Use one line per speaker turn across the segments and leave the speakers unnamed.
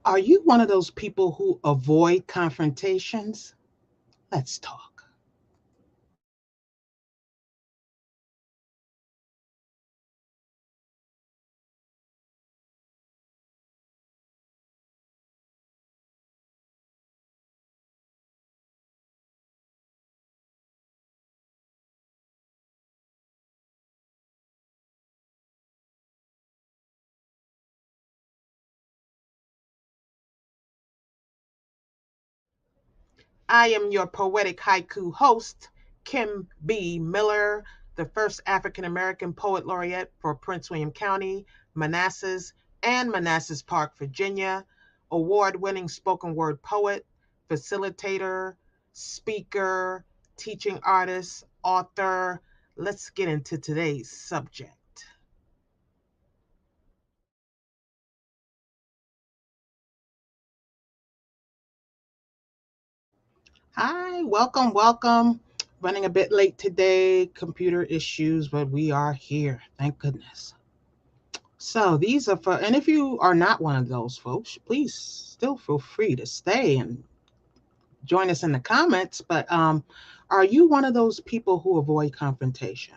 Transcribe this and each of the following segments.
Are you one of those people who avoid confrontations? Let's talk. I am your poetic haiku host, Kim B. Miller, the first African American poet laureate for Prince William County, Manassas, and Manassas Park, Virginia, award winning spoken word poet, facilitator, speaker, teaching artist, author. Let's get into today's subject. Hi, welcome, welcome. Running a bit late today, computer issues, but we are here. Thank goodness. So these are for, and if you are not one of those folks, please still feel free to stay and join us in the comments. But are you one of those people who avoid confrontation?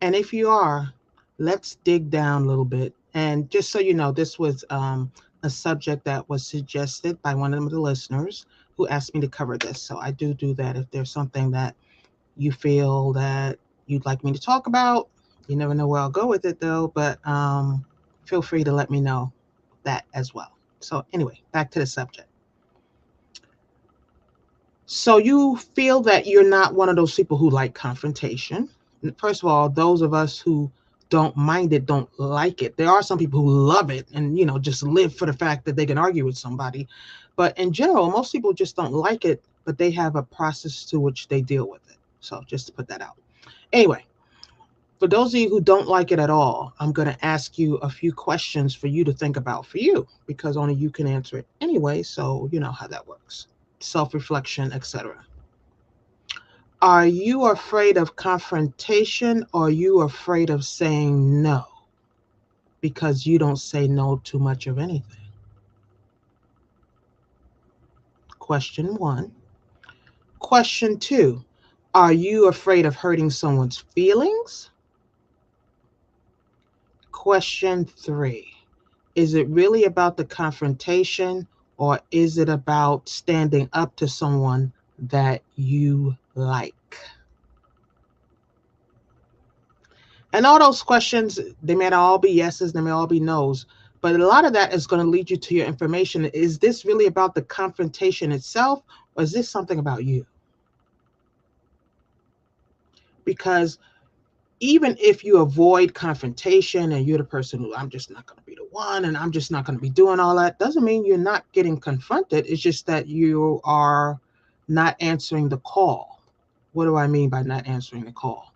And if you are, let's dig down a little bit. And just so you know, this was a subject that was suggested by one of the listeners who asked me to cover this. So I do that if there's something that you feel that you'd like me to talk about. You never know where I'll go with it though, but feel free to let me know that as well. So, anyway, back to the subject. So, you feel that you're not one of those people who like confrontation. First of all, those of us who don't mind it don't like it. There are some people who love it and, just live for the fact that they can argue with somebody. But in general, most people just don't like it, but they have a process to which they deal with it. So, just to put that out. Anyway, for those of you who don't like it at all, I'm going to ask you a few questions for you to think about for you because only you can answer it anyway. So, you know how that works, self reflection, etc. Are you afraid of confrontation or are you afraid of saying no because you don't say no too much of anything? Question one. Question two. Are you afraid of hurting someone's feelings? Question three. Is it really about the confrontation or is it about standing up to someone that you like? And all those questions, they may not all be yeses, they may all be nos, but a lot of that is going to lead you to your information. Is this really about the confrontation itself or is this something about you? Because even if you avoid confrontation and you're the person who I'm just not going to be the one and I'm just not going to be doing all that, doesn't mean you're not getting confronted. It's just that you are not answering the call. What do I mean by not answering the call?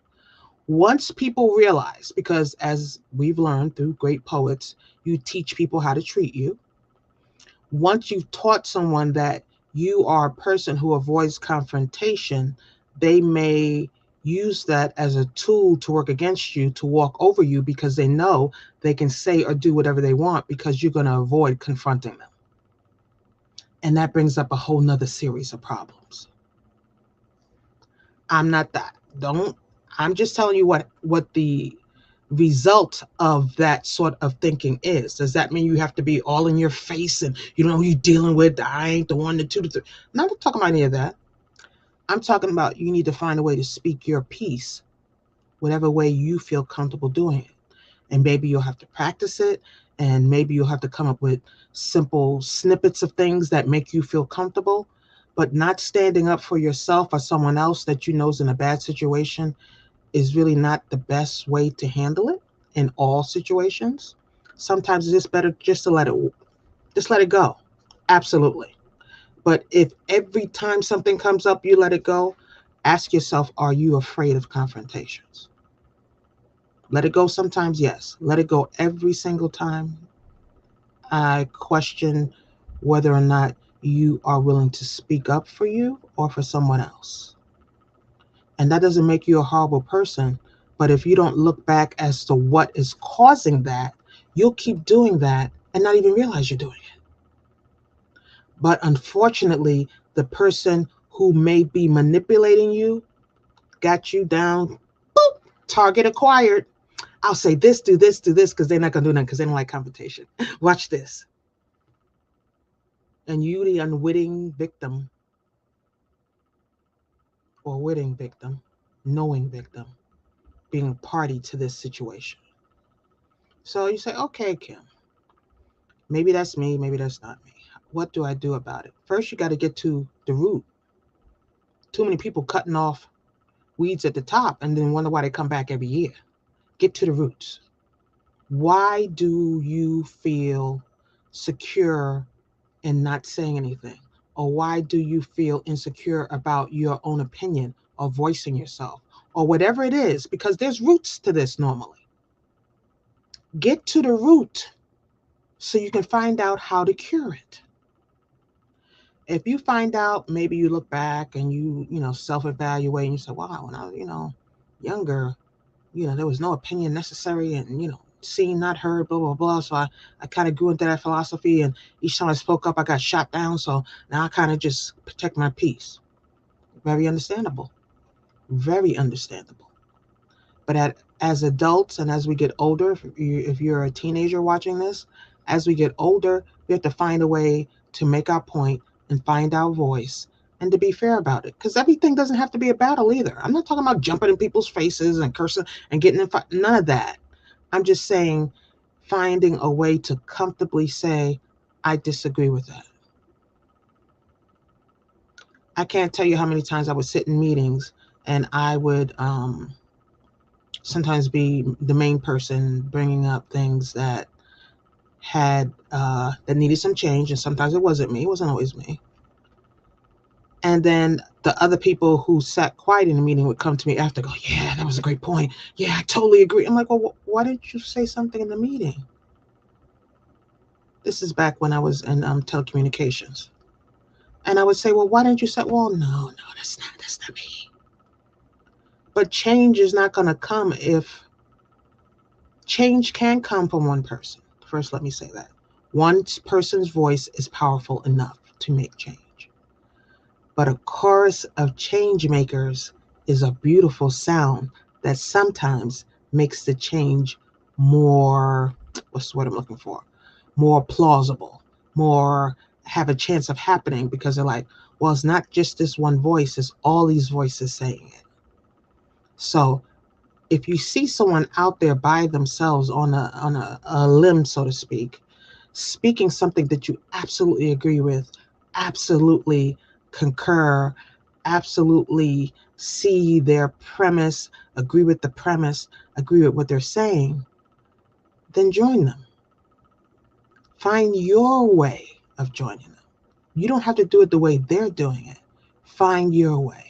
Once people realize, because as we've learned through great poets, you teach people how to treat you. Once you've taught someone that you are a person who avoids confrontation, they may use that as a tool to work against you, to walk over you, because they know they can say or do whatever they want because you're going to avoid confronting them. And that brings up a whole nother series of problems. I'm not that. Don't. I'm just telling you what the result of that sort of thinking is. Does that mean you have to be all in your face and you don't know who you're dealing with? I ain't the one, the two, the three. I'm not talking about any of that. I'm talking about you need to find a way to speak your piece, whatever way you feel comfortable doing it. And maybe you'll have to practice it, and maybe you'll have to come up with simple snippets of things that make you feel comfortable. But not standing up for yourself or someone else that you know is in a bad situation is really not the best way to handle it in all situations. Sometimes it's just better just to let it go. Absolutely. But if every time something comes up you let it go, ask yourself, are you afraid of confrontations? Let it go sometimes, yes. Let it go every single time. I question whether or not you are willing to speak up for you or for someone else. And that doesn't make you a horrible person. But if you don't look back as to what is causing that, you'll keep doing that and not even realize you're doing it. But unfortunately, the person who may be manipulating you got you down, boop, target acquired. I'll say this, do this, because they're not going to do nothing because they don't like confrontation. Watch this. And you, the unwitting victim or witting victim, knowing victim, being a party to this situation. So you say, okay, Kim, maybe that's me, maybe that's not me. What do I do about it? First, you got to get to the root. Too many people cutting off weeds at the top and then wonder why they come back every year. Get to the roots. Why do you feel secure in not saying anything? Or why do you feel insecure about your own opinion or voicing yourself or whatever it is? Because there's roots to this normally. Get to the root so you can find out how to cure it. If you find out, maybe you look back and you self-evaluate and you say, wow, when I was, younger, there was no opinion necessary and, seen, not heard, blah, blah, blah. So I kind of grew into that philosophy. And each time I spoke up, I got shot down. So now I kind of just protect my peace. Very understandable. Very understandable. But as adults and as we get older, if you're a teenager watching this, as we get older, we have to find a way to make our point and find our voice and to be fair about it. Because everything doesn't have to be a battle either. I'm not talking about jumping in people's faces and cursing and getting in fight. None of that. I'm just saying finding a way to comfortably say, I disagree with that. I can't tell you how many times I would sit in meetings and I would sometimes be the main person bringing up things that that needed some change, and sometimes it wasn't me. It wasn't always me. And then the other people who sat quiet in the meeting would come to me after, go, yeah, that was a great point. Yeah, I totally agree. I'm like, well, why didn't you say something in the meeting? This is back when I was in telecommunications. And I would say, well, why didn't you say, well, no, that's not me. But change is not going to come if change can come from one person. First, let me say that. One person's voice is powerful enough to make change. But a chorus of change makers is a beautiful sound that sometimes makes the change more, what's the word I'm looking for? More plausible, more have a chance of happening because they're like, well, it's not just this one voice, it's all these voices saying it. So if you see someone out there by themselves on a limb, so to speak, speaking something that you absolutely agree with, absolutely concur, absolutely see their premise, agree with the premise, agree with what they're saying, then join them. Find your way of joining them. You don't have to do it the way they're doing it. Find your way.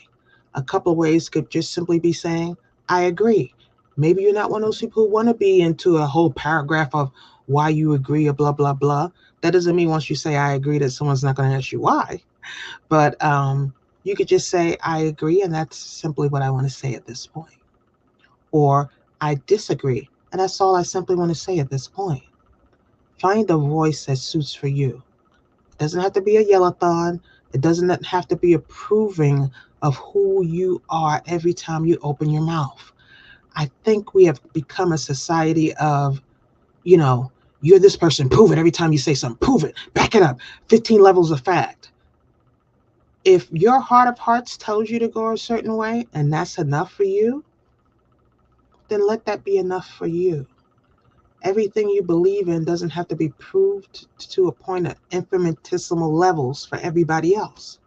A couple of ways could just simply be saying, I agree. Maybe you're not one of those people who want to be into a whole paragraph of why you agree or blah, blah, blah. That doesn't mean once you say I agree that someone's not going to ask you why. But you could just say, I agree, and that's simply what I want to say at this point. Or I disagree, and that's all I simply want to say at this point. Find a voice that suits for you. It doesn't have to be a yellow-thon. It doesn't have to be approving of who you are every time you open your mouth. I think we have become a society of, you're this person, prove it every time you say something, prove it, back it up, 15 levels of fact. If your heart of hearts tells you to go a certain way and that's enough for you, then let that be enough for you. Everything you believe in doesn't have to be proved to a point of infinitesimal levels for everybody else.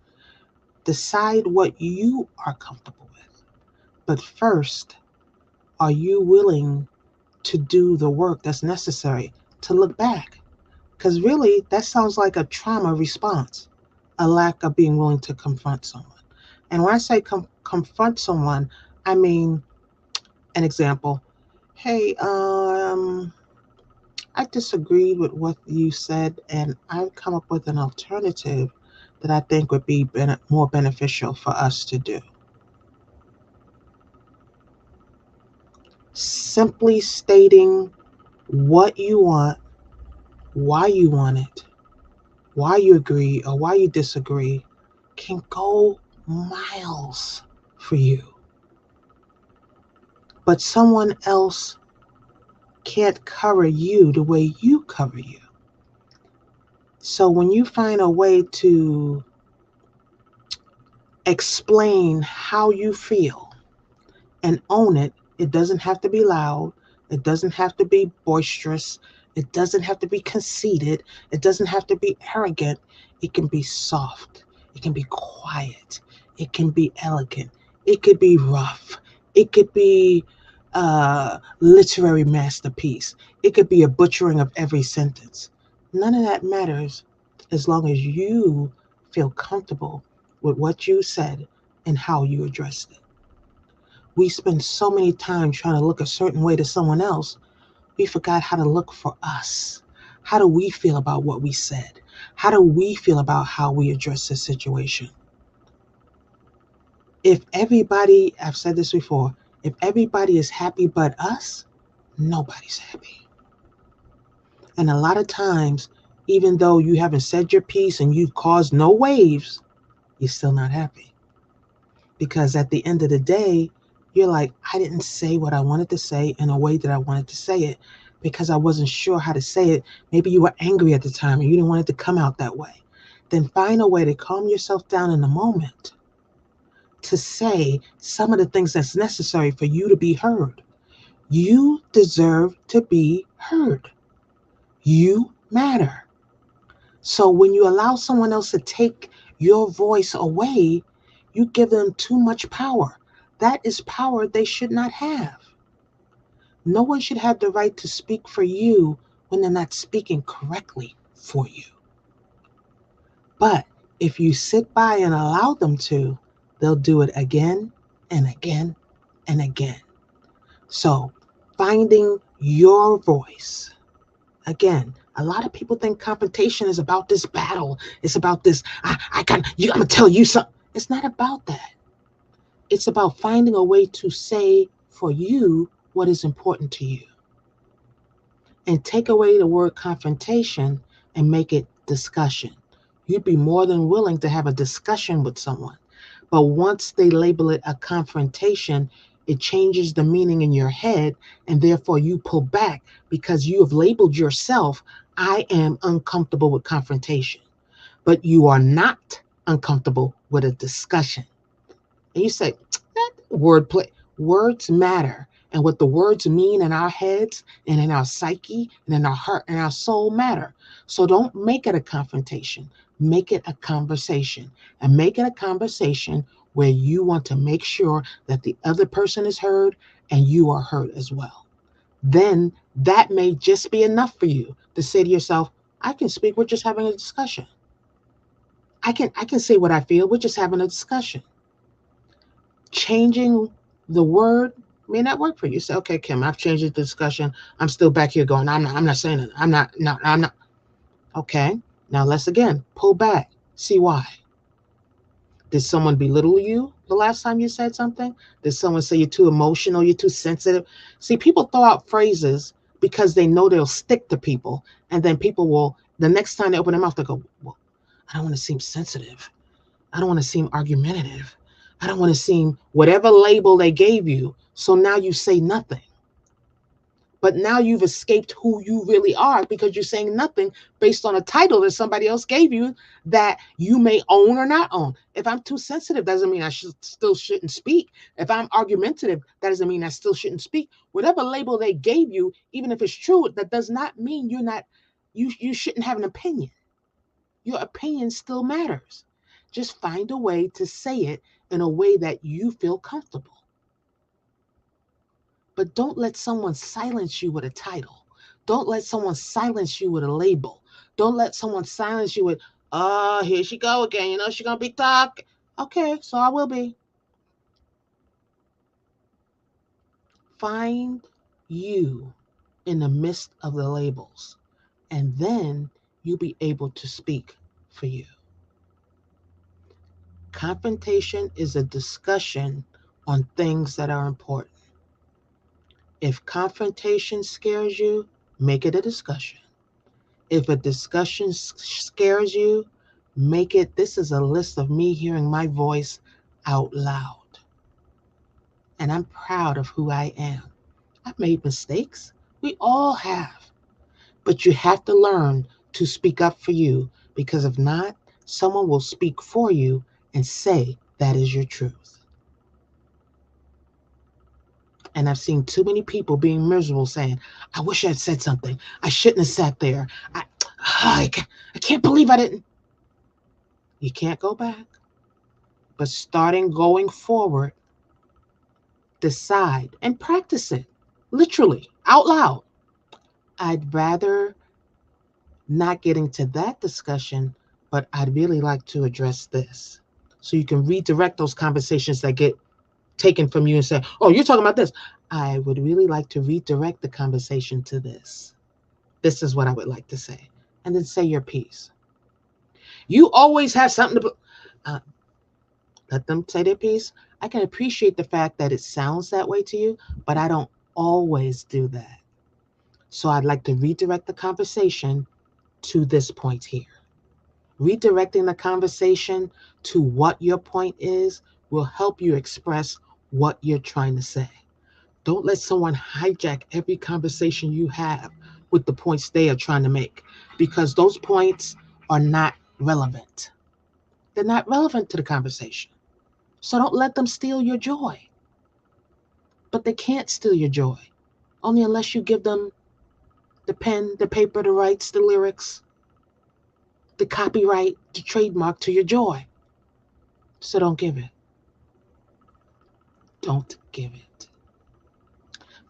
Decide what you are comfortable with. But first, are you willing to do the work that's necessary to look back? Because really, that sounds like a trauma response, a lack of being willing to confront someone. And when I say confront someone, I mean, an example. Hey, I disagreed with what you said, and I've come up with an alternative that I think would be more beneficial for us to do. Simply stating what you want why you want it, why you agree or why you disagree can go miles for you. But someone else can't cover you the way you cover you. So when you find a way to explain how you feel and own it, it doesn't have to be loud, it doesn't have to be boisterous, it doesn't have to be conceited, it doesn't have to be arrogant. It can be soft, it can be quiet, it can be elegant, it could be rough, it could be a literary masterpiece, it could be a butchering of every sentence. None of that matters as long as you feel comfortable with what you said and how you addressed it. We spend so many time trying to look a certain way to someone else, we forgot how to look for us. How do we feel about what we said? How do we feel about how we address this situation? If everybody, I've said this before, if everybody is happy but us, nobody's happy. And a lot of times, even though you haven't said your piece and you've caused no waves, you're still not happy. Because at the end of the day, you're like, I didn't say what I wanted to say in a way that I wanted to say it because I wasn't sure how to say it. Maybe you were angry at the time and you didn't want it to come out that way. Then find a way to calm yourself down in the moment to say some of the things that's necessary for you to be heard. You deserve to be heard. You matter. So when you allow someone else to take your voice away, you give them too much power. That is power they should not have. No one should have the right to speak for you when they're not speaking correctly for you. But if you sit by and allow them to, they'll do it again and again and again. So finding your voice. Again, a lot of people think confrontation is about this battle. It's about this, I'm gonna tell you something. It's not about that. It's about finding a way to say for you what is important to you. And take away the word confrontation and make it discussion. You'd be more than willing to have a discussion with someone. But once they label it a confrontation, it changes the meaning in your head, and therefore you pull back because you have labeled yourself, I am uncomfortable with confrontation. But you are not uncomfortable with a discussion. And you say, that wordplay, words matter. And what the words mean in our heads and in our psyche and in our heart and our soul matter. So don't make it a confrontation. Make it a conversation. And make it a conversation where you want to make sure that the other person is heard and you are heard as well. Then that may just be enough for you to say to yourself, I can speak, we're just having a discussion. I can say what I feel, we're just having a discussion. Changing the word may not work for you. Say, okay, Kim, I've changed the discussion. I'm still back here going, I'm not saying it. I'm not. Okay. Now let's again pull back. See why. Did someone belittle you the last time you said something? Did someone say you're too emotional, you're too sensitive? See, people throw out phrases because they know they'll stick to people. And then people will, the next time they open their mouth, they go, well, I don't want to seem sensitive. I don't want to seem argumentative. I don't want to seem whatever label they gave you. So now you say nothing. But now you've escaped who you really are because you're saying nothing based on a title that somebody else gave you that you may own or not own. If I'm too sensitive, doesn't mean I still shouldn't speak. If I'm argumentative, that doesn't mean I still shouldn't speak. Whatever label they gave you, even if it's true, that does not mean you shouldn't have an opinion. Your opinion still matters. Just find a way to say it in a way that you feel comfortable. But don't let someone silence you with a title. Don't let someone silence you with a label. Don't let someone silence you with, oh, here she go again. You know, she's going to be talking. Okay, so I will be. Find you in the midst of the labels, and then you'll be able to speak for you. Confrontation is a discussion on things that are important. If confrontation scares you, make it a discussion. If a discussion scares you, make it this is a list of me hearing my voice out loud. And I'm proud of who I am. I've made mistakes. We all have. But you have to learn to speak up for you because if not, someone will speak for you and say that is your truth. And I've seen too many people being miserable saying, I wish I had said something. I shouldn't have sat there. I can't believe I didn't. You can't go back. But starting going forward, decide and practice it literally out loud. I'd rather not get into that discussion, but I'd really like to address this. So you can redirect those conversations that get taken from you and say, oh, you're talking about this. I would really like to redirect the conversation to this. This is what I would like to say. And then say your piece. You always have something to let them say their piece. I can appreciate the fact that it sounds that way to you, but I don't always do that. So I'd like to redirect the conversation to this point here. Redirecting the conversation to what your point is will help you express what you're trying to say. Don't let someone hijack every conversation you have with the points they are trying to make because those points are not relevant. They're not relevant to the conversation. So don't let them steal your joy. But they can't steal your joy only unless you give them the pen, the paper, the rights, the lyrics, the copyright, the trademark to your joy. So don't give it. Don't give it.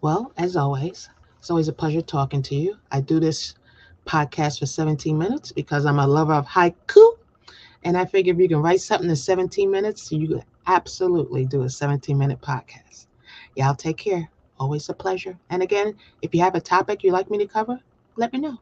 Well, as always, it's always a pleasure talking to you. I do this podcast for 17 minutes because I'm a lover of haiku. And I figure if you can write something in 17 minutes, you can absolutely do a 17-minute podcast. Y'all take care. Always a pleasure. And again, if you have a topic you'd like me to cover, let me know.